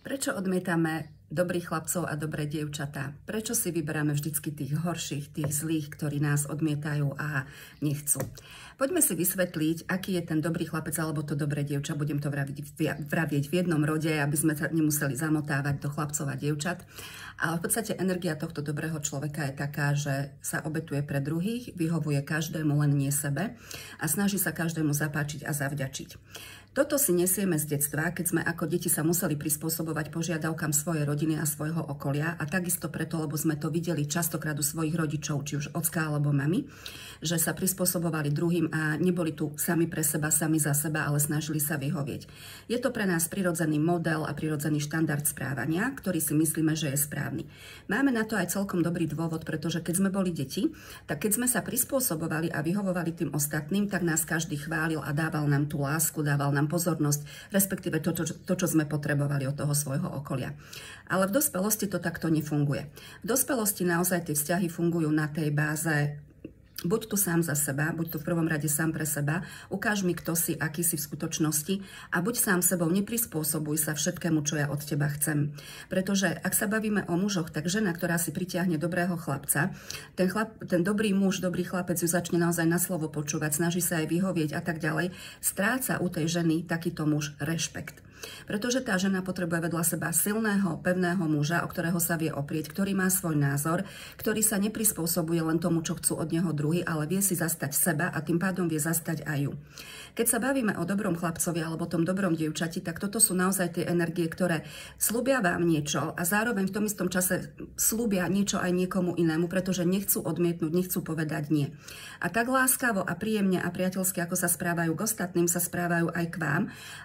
Prečo odmietame dobrých chlapcov a dobré dievčatá? Prečo si vyberáme vždycky tých horších, tých zlých, ktorí nás odmietajú a nechcú? Poďme si vysvetliť, aký je ten dobrý chlapec alebo to dobré dievča. Budem to vravieť v jednom rode, aby sme sa nemuseli zamotávať do chlapcov a dievčat. Ale v podstate energia tohto dobrého človeka je taká, že sa obetuje pre druhých, vyhovuje každému, len nie sebe a snaží sa každému zapáčiť a zavďačiť. Toto si nesieme z detstva, keď sme ako deti sa museli prispôsobovať požiadavkám svojej rodiny a svojho okolia a takisto preto, lebo sme to videli častokrát u svojich rodičov, či už ocka alebo mami, že sa prispôsobovali druhým a neboli tu sami pre seba, sami za seba, ale snažili sa vyhovieť. Je to pre nás prirodzený model a prirodzený štandard správania, ktorý si myslíme, že je správny. Máme na to aj celkom dobrý dôvod, pretože keď sme boli deti, tak keď sme sa prispôsobovali a vyhovovali tým ostatným, tak nás každý chválil a dával nám tú lásku, dával nám pozornosť, respektíve to, čo sme potrebovali od toho svojho okolia. Ale v dospelosti to takto nefunguje. V dospelosti naozaj tie vzťahy fungujú na tej báze buď tu sám za seba, buď tu v prvom rade sám pre seba, ukáž mi, kto si, aký si v skutočnosti a buď sám sebou, neprispôsobuj sa všetkému, čo ja od teba chcem. Pretože ak sa bavíme o mužoch, tak žena, ktorá si pritiahne dobrého chlapca, ten dobrý muž, dobrý chlapec ju začne naozaj na slovo počúvať, snaží sa aj vyhovieť a tak ďalej, stráca u tej ženy takýto muž rešpekt. Pretože tá žena potrebuje vedľa seba silného, pevného muža, o ktorého sa vie oprieť, ktorý má svoj názor, ktorý sa neprispôsobuje len tomu, čo chcú od neho druhý, ale vie si zastať seba a tým pádom vie zastať aj ju. Keď sa bavíme o dobrom chlapcovi alebo tom dobrom dievčati, tak toto sú naozaj tie energie, ktoré slúbia vám niečo a zároveň v tom istom čase slúbia niečo aj niekomu inému, pretože nechcú odmietnúť, nechcú povedať nie. A tak láskavo a príjemne a priateľsky, ako sa správajú k ostatným, sa správajú aj k vám,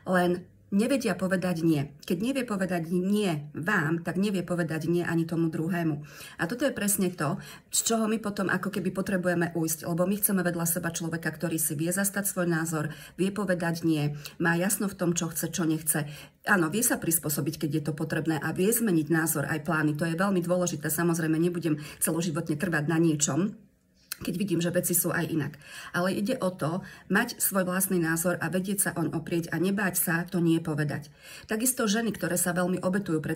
len nevedia povedať nie. Keď nevie povedať nie vám, tak nevie povedať nie ani tomu druhému. A toto je presne to, z čoho my potom ako keby potrebujeme ujsť, lebo my chceme vedľa seba človeka, ktorý si vie zastať svoj názor, vie povedať nie, má jasno v tom, čo chce, čo nechce. Áno, vie sa prispôsobiť, keď je to potrebné a vie zmeniť názor aj plány. To je veľmi dôležité. Samozrejme, nebudem celoživotne trvať na niečom, keď vidím, že veci sú aj inak. Ale ide o to, mať svoj vlastný názor a vedieť sa on oprieť a nebáť sa to nie povedať. Takisto ženy, ktoré sa veľmi obetujú pre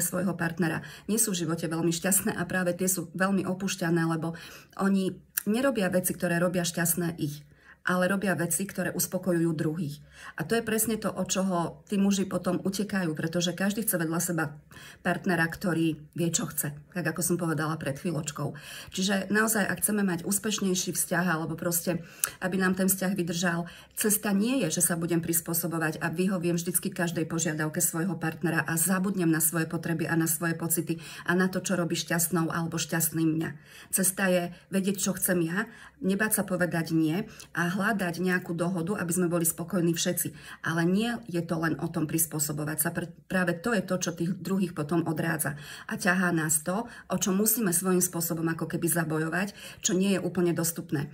svojho partnera, nie sú v živote veľmi šťastné a práve tie sú veľmi opúšťané, lebo oni nerobia veci, ktoré robia šťastné ich, ale robia veci, ktoré uspokojujú druhých. A to je presne to, od čoho tí muži potom utekajú, pretože každý chce vedľa seba partnera, ktorý vie, čo chce, tak ako som povedala pred chvíľočkou. Čiže naozaj, ak chceme mať úspešnejší vzťah, alebo proste, aby nám ten vzťah vydržal, cesta nie je, že sa budem prispôsobovať a vyhoviem vždycky každej požiadavke svojho partnera a zabudnem na svoje potreby a na svoje pocity a na to, čo robí šťastnou alebo šťastným mňa. Cesta je vedieť, čo chcem ja, nebáť sa povedať nie a hľadať nejakú dohodu, aby sme boli spokojní všetci. Ale nie je to len o tom prispôsobovať sa. Práve to je to, čo tých druhých potom odrádza. A ťahá nás to, o čo musíme svojím spôsobom ako keby zabojovať, čo nie je úplne dostupné.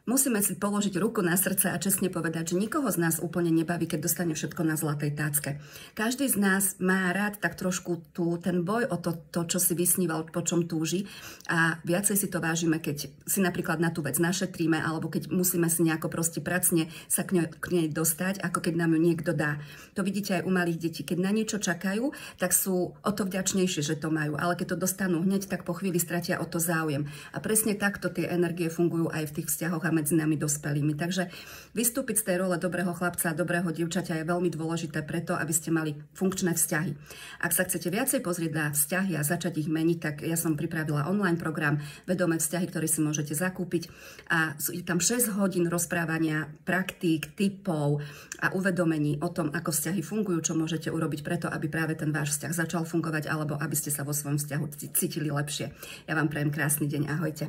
Musíme si položiť ruku na srdce a čestne povedať, že nikoho z nás úplne nebaví, keď dostane všetko na zlatej tácke. Každý z nás má rád tak trošku ten boj o to, čo si vysníval, po čom túži a viacej si to vážime, keď si napríklad na tú vec našetríme alebo keď musíme si nejako proste pracne sa k nej dostať, ako keď nám ju niekto dá. To vidíte aj u malých detí. Keď na niečo čakajú, tak sú o to vďačnejšie, že to majú, ale keď to dostanú hneď, tak po chvíli stratia o to záujem. A presne takto tie energie fungujú aj v tých vzťahoch a medzi nami dospelými. Takže vystúpiť z tej role dobrého chlapca a dobrého dievčaťa je veľmi dôležité preto, aby ste mali funkčné vzťahy. Ak sa chcete viacej pozrieť na vzťahy a začať ich meniť, tak ja som pripravila online program Vedomé vzťahy, ktorý si môžete zakúpiť a je tam 6 hodín rozprávania, praktík, tipov a uvedomení o tom, ako vzťahy fungujú, čo môžete urobiť preto, aby práve ten váš vzťah začal fungovať alebo aby ste sa vo svojom vzťahu cítili lepšie. Ja vám prajem krásny deň, ahojte.